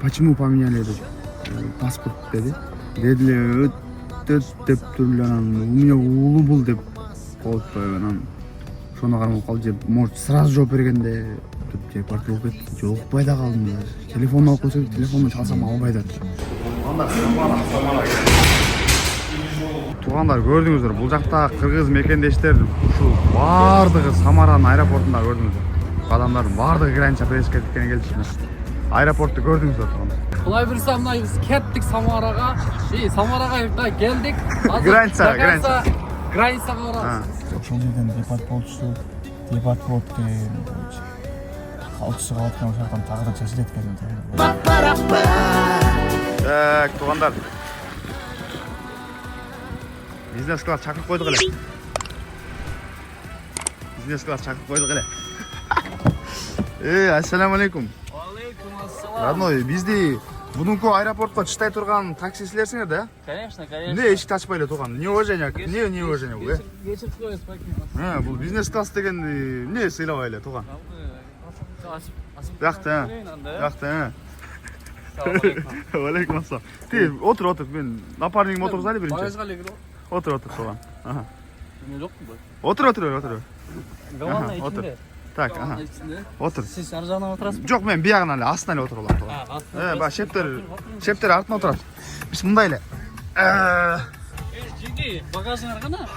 Почему поменяли этот паспорт dedi. Dediler öt деп turlar anam. У меня улуу бул деп коюппу анан. Шону кармап калды. Может сразу жооп бергенде деп партия окуп кетти. Жок пайда калдым. Телефон алып койсо телефонду чалсам албай атат. Туугандар көрдүңүздөр, бул жакта кыргыз мекендештер ушул баардыгы Самаранын аэропортунда көрдүңүздөр. Адамдардын баардыгы граница преске кеткени келишти. Аэропорту көрдүңүздөр туугандар. Кулай бирсе мына биз кеттик Самарага. Самарага келдик. Границага барабыз. Ошол жерден депорт болчу. Депорт болуп калчу калган жактан тагы да чечилет экен. Так, туугандар. Бизнес класс чакырып койдук эле. Бизнес класс чакырып койдук эле. Ассаламу алейкум. Алейкум ассалам. Родной, бизди бүгүнкү аэропортко чыктай турган таксисилерсиңер да? Конечно. Эмне эшикти ачпай эле турган? Неуважение, неуважение бул, Кечирип коебуз бакин. Бул бизнес класс дегенди эмне сыйлабай эле турган? Жакты. Алейкум ассалам. Ти отур, мен напарнигим отургузайлы биринчи. Багажга эле кирип. Отур турган. Эмне жокпу бу? Отур. Гавана ичинде. Так, отур. Сиз ар жагынан отурасызбы? Жок, мен биягынан эле, астынан эле отуруп алам турган. Баягы шептер артына отурат. Биз мындай эле. Жиги, багажыңар кана?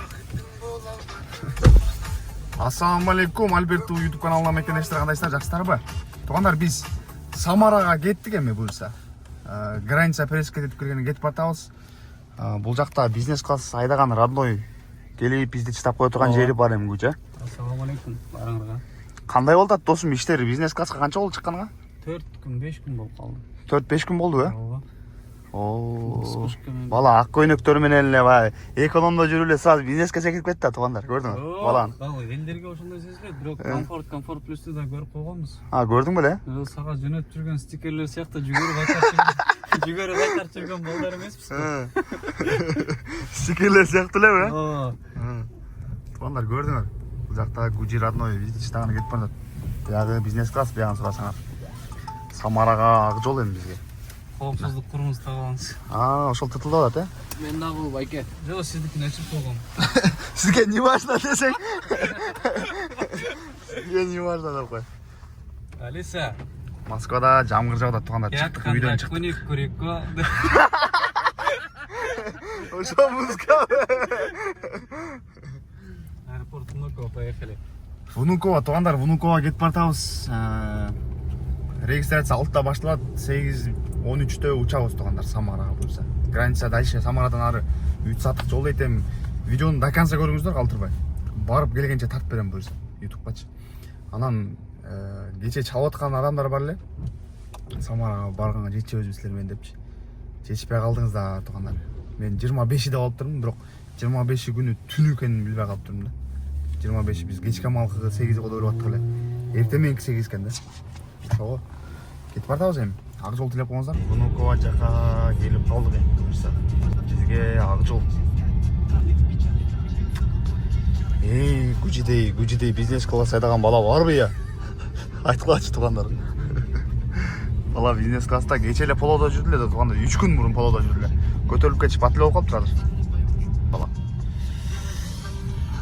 Ассаламу алейкум, Альберту YouTube каналына мекендештер, кандайсыздар, жакшысыздарбы? Туугандар, биз Самарага кеттик эми буюрса. Граница преске кетип киргенин кетип атабыз. Бул жакта бизнес класс айдаган родной келип бизди чыдап кое турган жери бар эми күчө. Ассаламу алейкум. Барыңарга. Кандай болду ат досум иштери? Бизнес класска канча болду чыкканга? 4 күн, 5 күн болуп калды. 4-5 күн болду, Ооба. Бала ак көйнөктөр менен эле баягы экономдо жүрүп эле сразу бизнеске секирип кетти да, туугандар, көрдүңүзбү? Баланы. Элдерге ошондой сезилет, бирок комфорт плюсту да көрүп койгонбуз. Көрдүң беле? Сага жөнөтүп жүргөн стикерлер сыяктуу жүгөрүп кайтарып жүргөн балдар эмеспиз. Стикерлер сыяктуу элеби? Ооба. Туугандар, көрдүңөр? Бул жакта Гужи родной визитчтаганы кетип барат. Биягы бизнес класс, биягын сурасаңар. Самарага ак жол эми бизге. Коопсуздук курумузду таап алыңыз. Ошол тытылып атат, Мен дагы байке. Жок, сиздикин өчүрүп койгом. Сизге не важно десең? Сизге не важно деп кой. Алиса. Москвада жамгыр жауда, туугандар, чыктык, үйдөн чыктык. Куник курикко. Ошо музыка. Аэропорт Внуково, поехали. Внуково, туугандар, Внуково кетип баратабыз. Регистрация 6-та башталат, 8-13-тө учабыз туугандар Самарага буюрса. Граница дальше Самарадан ары 3 сааттык жол эйтем. Видеону до конца көрүңүздөр, калтырбай. Барып келгенче тартып берем буюрса, YouTube'гачы. Анан кече чалып аткан адамдар бар эле. Самарага барганга жетчүбүз силер менен депчи. Жетишпей калдыңыз да туугандар. Мен 25-де болуп турмун, бирок 25 күнү түнү экенин билбей калып турмун да. 25 биз кечки малкы 8 коло өлүп аттык эле. Эртең мененки 8 экен да. Ошого кетип бардабыз эми. Ак жол тилеп коңуздар. Внуково жака келип калдык эми. Бизге ак жол. Гужидей бизнес класс айдаган бала барбы я? Айткылачы туугандар. Бала бизнес класста кече эле полодо жүрдү эле да туугандар. 3 күн мурун полодо жүрдү эле. Көтөрүлүп кетип ат эле болуп калыптыр азыр. Бала.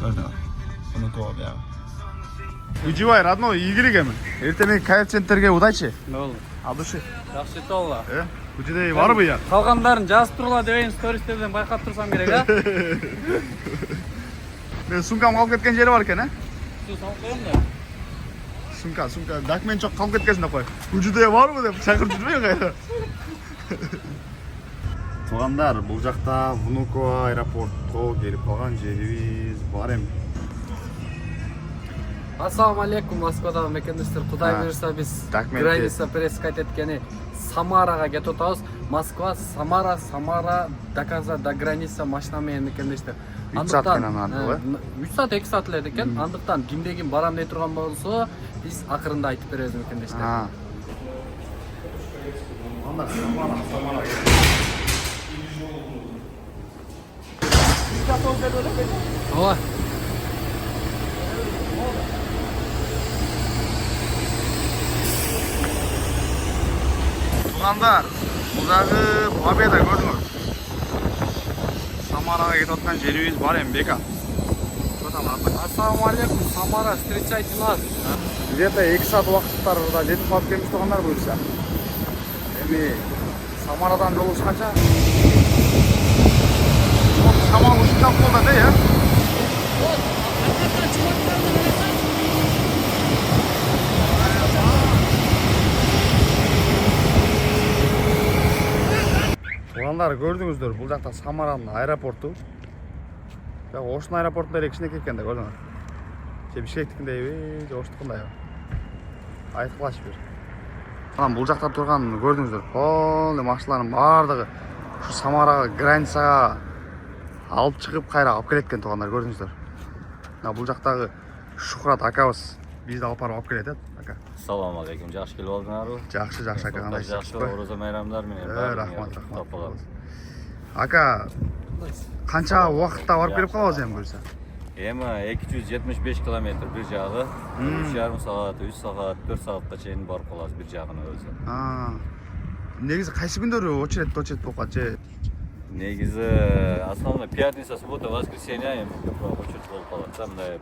Көрдүңөр. Внуково бияга. Үжүбай, родной, ийгилик эми. Эртең коэффициенттерге удачи. Не болду? От души. Жакшы толла. Гужидей барбы я? Калгандарын жазып тургула дебейин, стористерден байкап турсам керек, а? Мен сумкам калып кеткен жери бар экен, Су салып коем да. Сумка, документ жок калып кеткенсиң деп кой. Гужидей барбы деп чакырып жүрбөйүн кайда. Туугандар, бул жакта Внуково аэропортко келип калган жерибиз бар эми. Ассаламу алейкум, Москвадагы мекендештер. Кудай буюрса биз граница преске кеткени Самарага кетип атабыз. Москва, Самара до конца до граница машина менен мекендештер. 3 саат менен артыгы. 3 саат 2 саат эле экен. Андыктан кимде ким барам дей турган болсо, биз акырында айтып беребиз мекендештер. Ооба. Tuğanlar, buradaki Победа gördünüz. Самараға кетіп жатқан жеріміз бар енді бека. Ассалаумағалейкум, Самара, встречайте нас. Где-то 2 саат уақыттарда жетіп қалып келеміз туғандар бұйырса. Эми Самарадан жол ешқанша. Шамал ұшындап болды де, я? Туғандар көрдіңіздер, бұл жақта Самараның аэропорты. Ошын аэропортында эле кичинекей экен да көрдүңөр. Же Бишкектикиндейби, же Оштукундайбы. Айткылаш бир. Анан бул жакта турган көрдүңүздөр. Полный машиналардын баардыгы ушу Самарага границага алып чыгып кайра алып келет экен тугандар көрдүңүздөр. Мына бул жактагы Шухрат акабыз бизди алып барып алып келет ака. Assalomu alaykum. Жакшы келип алдыңарбы? Жакшы ака, кандай жакшы орозо майрамдар менен. Рахмат. Ака, канча убакытта барып келип калабыз эми буюрса? Эми 275 километр бир жагы, 3,5 саат, 3 саат, 4 саатка чейин барып калабыз бир жагына өзү. Негизи кайсы күндөрү очередь болуп калат же? Негизи основной пятница, суббота, воскресенье эми көп очередь болуп калат. Мындай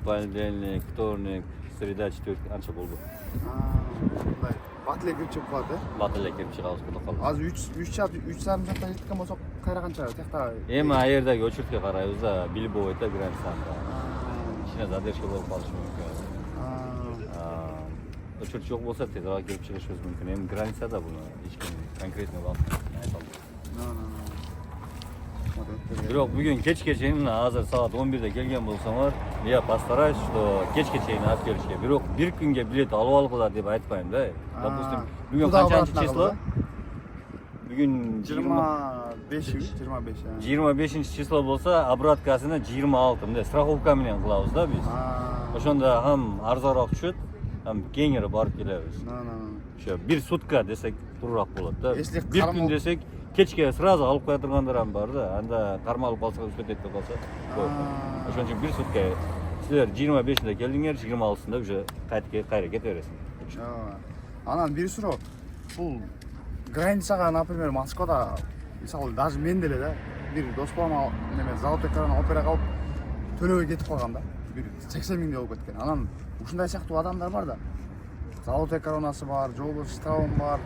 понедельник, вторник, среда, четверг анча болду. Мындай бат эле кирип чыгып калат, э? Бат эле кирип чыгабыз куда калат. Азыр 3 саат 3,5 саатка жеткен болсок кайра канча тиякта? Эми аердеги очередке карайбыз да, билип бойт да границада. Кичине задержка болуп калышы мүмкүн. Очередь жок болсо тезирээк келип чыгышыбыз мүмкүн. Эми границада буну эч ким конкретный убакыт айта албайт. Бирок бүгүн кечке чейин мына азыр саат 11де келген болсоңор, я постараюсь, что кечке чейин алып келишке. Бирок бир күнгө билет алып алгыла деп айтпайм да. Допустим, бүгүн канчанчы число? Бүгүн 25 число болсо, обраткасына 26. Мындай страховка менен кылабыз да биз. Ошондо хам арзаныраак түшөт, хам кеңири барып келебиз. Ошо бир сутка десек туураак болот да. Бир күн десек кечке сразу алып кое тургандар бар да. Анда кармалып калса, өтөт этип калса. Ошон үчүн бир сутка силер 25-нде келдиңер, 26-сында уже кайра кете бересиң. Анан бир суроо. Бул границага, например, Москвада, мисалы, даже мен деле да, бир дос балам неме Золотой Корона опера калып төлөбөй кетип калган да. Бир 80 миңдей болуп кеткен. Анан ушундай сыяктуу адамдар бар да. Золотой Коронасы бар, же болбосо штрафы бар.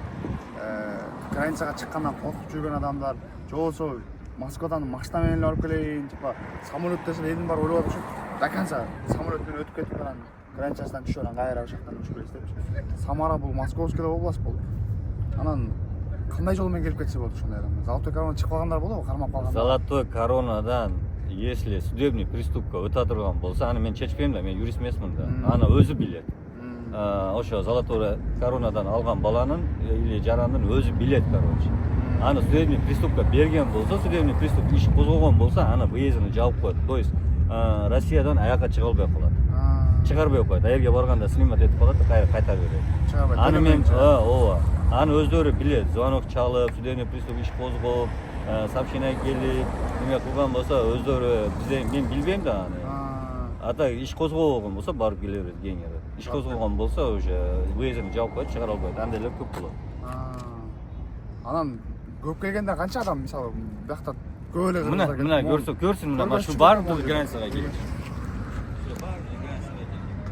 Границага чыккандан коркуп жүргөн адамдар, же болбосо Москвадан машина менен барып келейин, типа самолет десе элдин баары ойлоп атышат. До конца самолет менен өтүп кетип анан границасынан түшүп анан кайра ошол жактан учуп келесиз деп. Самара бул Московский область болуп. Анан кандай жол менен келип кетсе болот ошондой адам? Золотой Корона чыгып калгандар болобу, кармап калгандар? Золотой Коронадан если судебный приступка өтө турган болсо, аны мен чечпейм да, мен юрист эмесмин да. Аны өзү билет. Ошо Золотой Коронадан алган баланын или жарандын өзү билет, короче. Аны судебный приступка берген болсо, судебный приступ иш козгогон болсо, аны выездini жаап коет. То есть Россиядан аяка чыга албай калат. Чыгарбай коет. Аерге барганда снимать этип калат да, кайта берет. Аны мен ооба. Аны өздөрү билет. Звонок чалып, судебный приступ иш козгоп, сообщение келип, эме кылган болсо, өздөрү мен билбейм да аны. Ата иш козгобогон болсо барып келебиз кеңири. Иш козгогон болсо уже выездini жаап коет, чыгара албайт. Андай эле көп болот. Анан көп келгенде канча адам, мисалы, биякта көп эле кыргыздар келет. Мына көрсүн, мына машина баардыгы границага келет.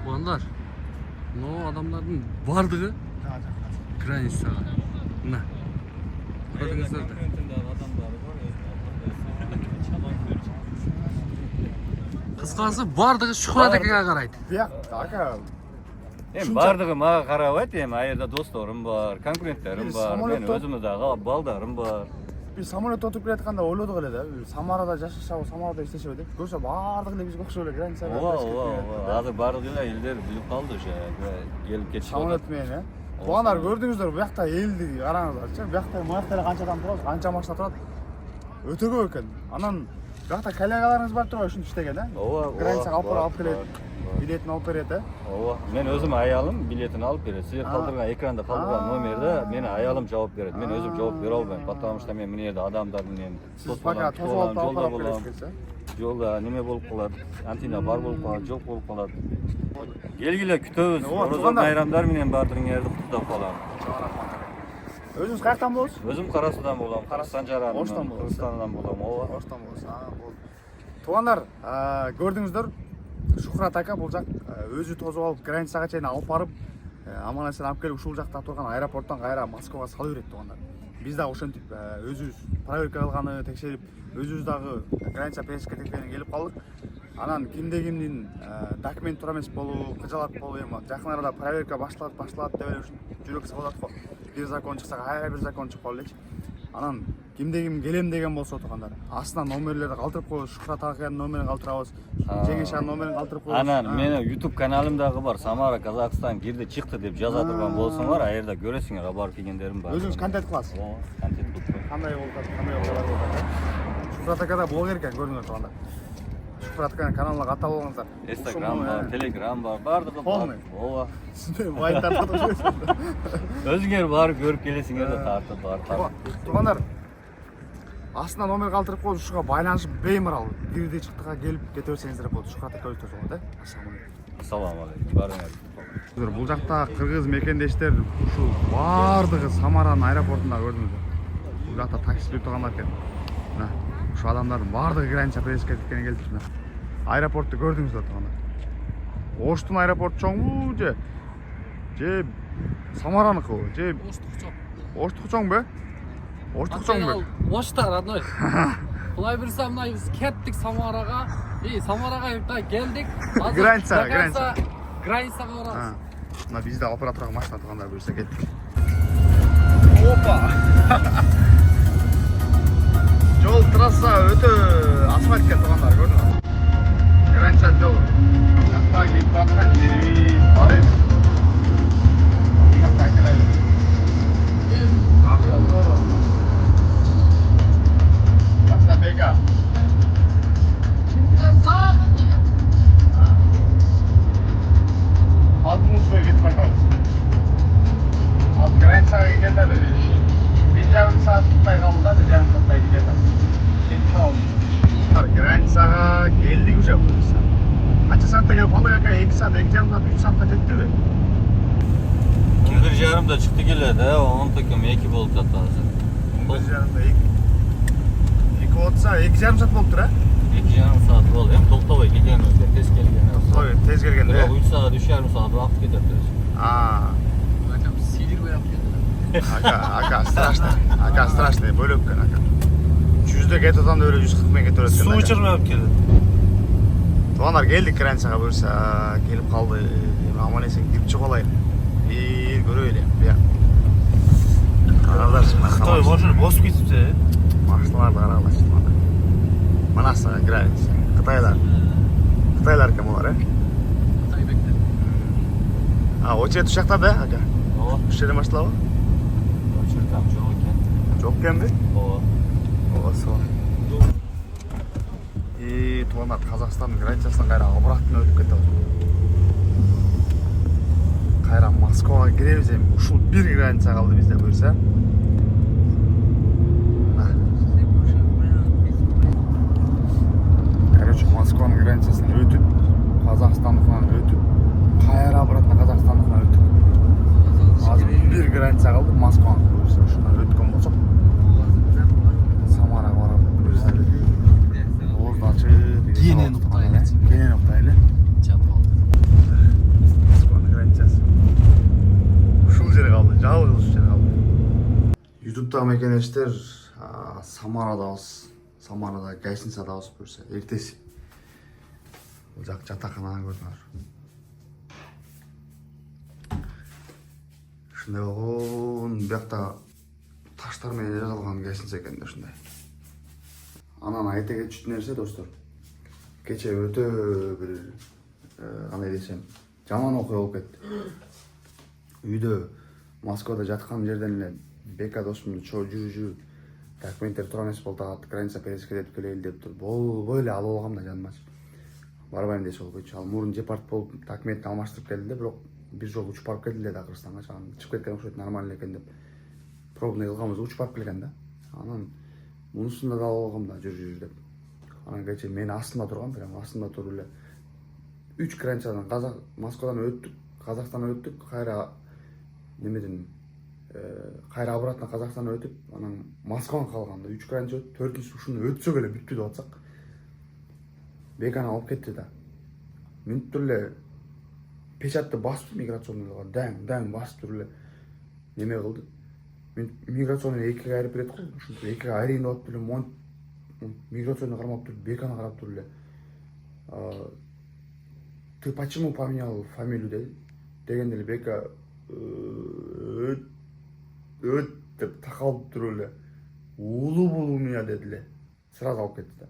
Тугандар, мына адамдардын баардыгы границага. Мына. Көрдүңүздөр да. Кыскасы баардыгы Шухрат акага карайт. Биякта ака Эми баардыгы мага карабайт, эми аерде досторум бар, конкуренттерим бар, мен өзүмдө дагы балдарым бар. Биз самолет отуп келатканда ойлодук эле да, Самарада жашашабы, Самарада иштешеби деп. Көрсө баардыгы эле бизге окшоп эле границага. Ооба. Азыр баардык эле элдер билип калды уже, келип кетишип атат. Самолет менен, э. Тугандар көрдүңүздөр, буякта элди караңыздарчы. Буякта моякта эле канча адам турат, канча машина турат. Өтө көп экен. Анан буякта коллегаларыңыз бар турбайбы ушинтип иштеген, э? Ооба. Границага алып келет. Билетин алып берет, э? Ооба. Мен өзүм аялым билетин алып берет. Силер калтырган экранда калтырган номерде мени аялым жооп берет. Мен өзүм жооп бере албайм, потому что мен мына жерде адамдар менен пока тосуп алып келесиз, э? Жолда неме болуп калат, антина бар болуп калат, жок болуп калат. Келгиле күтөбүз. Орозо майрамдар менен баардыгыңарды куттуктап калам. Өзүңүз каяктан болосуз? Өзүм Кара Суудан болом. Санжаран. Оштан болосуз. Кыргызстандан болом. Ооба. Оштан болосуз. Болду. Туугандар, көрдүңүздөр. Шухрат ака бул жак өзү тосуп алып границага чейин алып барып, аман-эсен алып келип ушул жакта турган аэропорттон кайра Москвага салып берет туугандар. Биз дагы ошентип өзүбүз проверка кылганы текшерип, өзүбүз дагы граница пересечка текшерип келип калдык. Анан кимдин документ туура эмес болуп, кыжалат болуп, эми жакын арада проверка башталат деп эле жүрөк сыгып атат го. Бир закон чыкса, кайра бир закон чыгып калып элечи. Анан ким келем деген болсо туугандар, астына номерлерди калтырып коебуз. Шухрат аканын номерин калтырабыз. Жеңешанын номерин калтырып коебуз. Анан менин YouTube каналым дагы бар. Самара, Казакстан кирди чыкты деп жаза турган болсоңор, а жерде көрөсүңөр, барып келгендерим бар. Өзүңүз контент кыласыз. Ооба, контент кылып коем. Кандай болуп атат, кандай окуялар болуп атат. Шухрат акада блогер экен, көрдүңөр туугандар. Шухрат аканын каналына катап алыңыздар. Instagram бар, Telegram бар, бардыгы бар. Полный. Ооба. Сизде вайн тартып жүрөсүз. Өзүңөр барып көрүп келесиңер да тартып бар. Туугандар, астына номер калтырып коюп, ушуга байланышып беймарал кирди чыктыга келип кете берсеңиздер болот. Шухрат ака өтө болот, Ассаламу алейкум. Барыңар. Бул жакта кыргыз мекендештер ушул бардыгы Самаранын аэропортунда көрдүңүздөр. Бул жакта такси берип тургандар экен. Мына ушул адамдардын бардыгы граница пересечка теткени келиптир. Аэропорту көрдүңүздөр туугандар. Оштун аэропорту чоңбу же Самараныкыбы же Оштуку чоңбу? Оштуку чоңбу? Ошта, родной. Былай берсем, мына биз кеттик Самарага. Самарага да келдик. Границага барабыз. Мына бизде операторго машина тургандар буюрса кеттик. Опа! Жол трасса өтө асфальт экен туугандар, көрдүңүзбү? Граница жол. Жакта келип аткан жери бар эми. Бека. Altımızda git bakalım. Alt granitsa'ya gidelim. Bir yarım saat tutmaya kaldı da yarım saatte gidelim. Şimdi tamam. Granitsa'ya geldik uşak burası. Kaç saatte gelip alıyor ki? 2 saat, 2 saat, 3 saatte gitti mi? 1:30 çıktı geledi, 10 takım 2 bolup жатты азыр. 1:30 2 отса 2,5 saat болуптур, а? 2,5 saat болду. Эми токтобой келгенибизде тез келген. Тез келгенде. 3 saat, 3,5 saat убакыт кетет. Aka страшный бөлөк экен ака. 100'de кетип атам деп эле 140 менен кетип атат экен. Суу ичирмей алып келди. Туугандар, келдик границага буюрса, келип калды. Аман эсен кирип чыгып алайын. Көрөй эле. Бияк. Караңдарчы, Кытай машина басып кетипти. Машиналарды карагылачы. Манаса граница. Кытайлар экен булар, э? Очерет ушакта да, ака? Ооба. Үч жерден башталабы? Очередам жок экен. Жок экенби? Ооба. Сол. Туугандар, Казакстандын границасынан кайра обратно өтүп кетип атат. Кайра Москвага киребиз эми. Ушул бир граница калды бизде буюрса. Короче, Москванын границасын өтүп, Казакстандыкынан өтүп, кайра обратно Казакстандыкынан өтүп. Азыр бир граница калды, Москванын буюрса. Ушундан өткөн болсок, Самарага барып буюрса. Кенен уктайлы. Москванын границасы. Ушул жер калды, жалгыз ушул жер калды. Ютубтагы мекендештер, Самарадабыз. Самарада гостиницадабыз буюрса, эртеси. Бул жак жатакананы көрдүңөр. Ушундай болгон, биякта таштар менен жазылган гостиница экен да ушундай. Анан айта кетчү нерсе достор. Кече өтө бир кандай десем, жаман окуя болуп кетти. Үйдө Москвада жаткан жерден эле Бека досумду жүрүп документтер туура эмес болуп атат, граница пересечка этип келели деп туруп, болбой эле алып алгам да жанымачы. Барбайм десе болбойчу. Ал мурун депорт болуп документти алмаштырып келди да, бирок бир жолу учуп барып келди эле да Кыргызстанга. Чыгып кеткен окшойт, нормально экен деп. Пробный кылганбыз, учуп барып келген да. Анан мунусунда да алып алгам да жүр деп. Анан кече мен астымда тургам, прям астымда туруп эле 3 границадан Москвадан өттүк, Казакстандан өттүк, кайра немеден кайра обратно Казакстанга өтүп, анан Москвага калганда 3 граница өтүп, 4-нчү ушуну өтсөк эле бүттү деп атсак. Беканы алып кетти да. Мүнүттүр эле печатты басып миграционныйга даң басып эле неме кылды. Миграционный экиге айырып берет го. Ушинтип экиге айырайын деп атып эле миграционный кармап туруп, беканы карап туруп эле ты почему поменял фамилию дегенде эле бека деп такалып туруп эле улуу бул у меня деди эле. Сразу алып кетти да.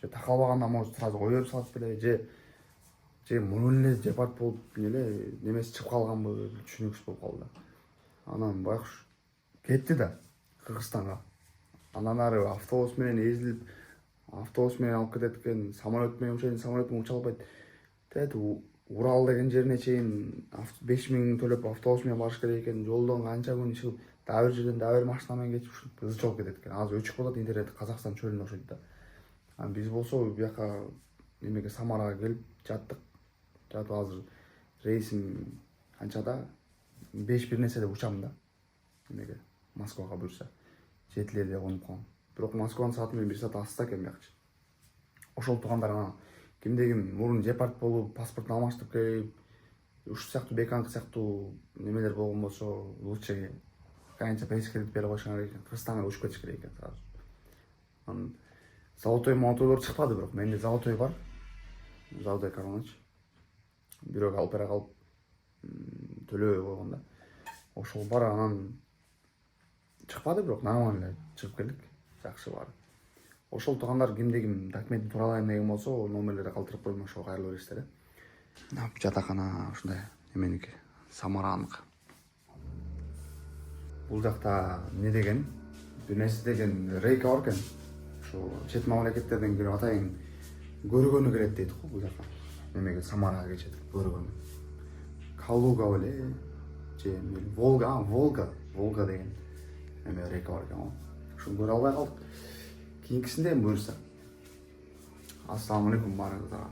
Же такалбаганда может сразу кое берип салат беле, же мунун эле жепарт болуп эле немеси чыгып калганбы, түшүнүксүз болуп калды да. Анан байкуш кетти да Кыргызстанга. Андан ары автобус менен эзилип, автобус менен алып кетет экен, самолет менен учайын, самолет менен уча албайт. Урал деген жерине чейин 5000 төлөп автобус менен барыш керек экен. Жолдон канча күн чыгып, дагы бир жерден дагы бир машина менен кетип ушинтип ызы чогуп кетет экен. Азыр өчүк болот интернет, Казакстан чөлүнө окшойт да. Анан биз болсо бияка немеге Самарага келип жаттык. Жатып азыр рейсим канчада 5 бир нерсе деп учам да. Немеге Москвага буюрса. Жетилерде конуп калам. Бирок Москванын сааты менен 1 саат асты экен биякчы. Ошол туугандар анан кимде ким мурун депорт болуп, паспортун алмаштырып келип, ушу сыяктуу беканкы сыяктуу немелер болгон болсо, лучше канча пресс-кредит берип койшуңар экен. Кыргызстанга учуп кетиш керек экен сразу. Анан золотой мотойлор чыкпады, бирок менде золотой бар. Золотой коронач. Бирок алып бара калып төлөбөй койгон да. Ошол бар, анан чыкпады, бирок нормально эле чыгып келдик. Жакшы бар. Ошол туугандар кимде ким документин туралайын деген болсо, номерлерди калтырып коюм, ошо кайрылып бересиздер. Жатакана ушундай неменики, Самараныкы. Бул жакта не деген, бир нерсе деген рейка бар экен. Ошо чет мамлекеттерден кирип атайын көргөнү келет дейт го бул жака. Немеге Самарага кечет көргөнү. Калуга беле, же Волга деген неме рейка бар экен го. Ушуну көрө албай калдык. Кийинкисинде буюрса. Ассаламу алейкум баарыңыздарга.